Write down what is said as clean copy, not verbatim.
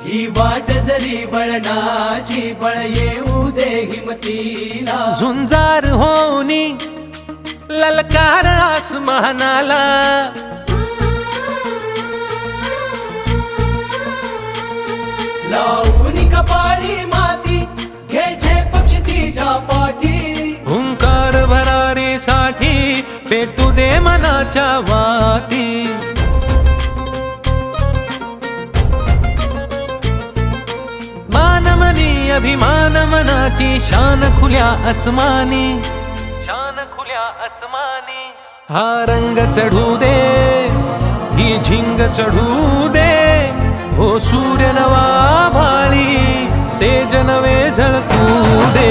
ही वाट जरी बळणाची बळ येऊ दे हिमतीला झुंजार होनी ललकार आसमानाला लावून कपाळी माती घ्यायचे पक्ष तिच्या पाठी हुंकार भरारीसाठी पेटू दे मनाच्या वाती मानमनी अभिमान मनाची शान खुल्या आसमानी शान खुल्या आसमानी हा रंग चढू दे ही झिंग चढू दे हो सूर्य नवा भाळी तेज नवे झळकू दे